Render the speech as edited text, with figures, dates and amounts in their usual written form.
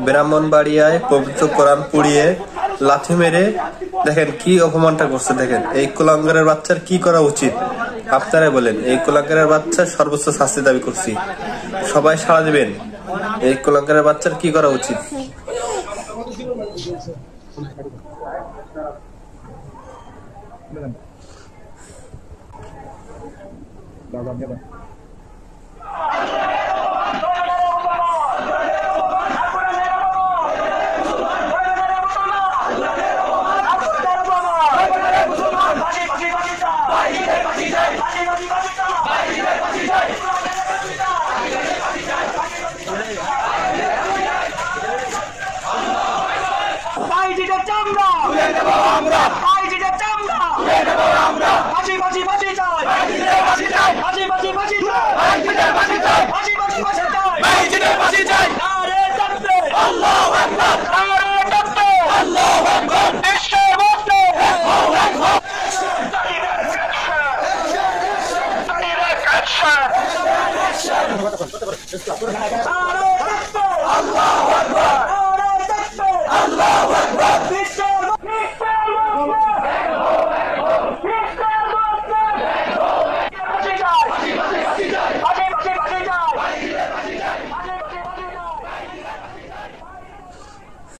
ব্রাহ্মণবাড়িয়ায় পবিত্র কোরআন পুড়িয়ে লাথি মেরে দেখেন কি অপমানটা করছে। দেখেন এই কুলাঙ্গারের বাচ্চার কি করা উচিত আপনারা বলেন। এই কুলাঙ্গারের বাচ্চার সর্বোচ্চ শাস্তি দাবি করছি, সবাই সাড়া দিবেন। এই কুলাঙ্গারের বাচ্চার কি করা উচিত? Allah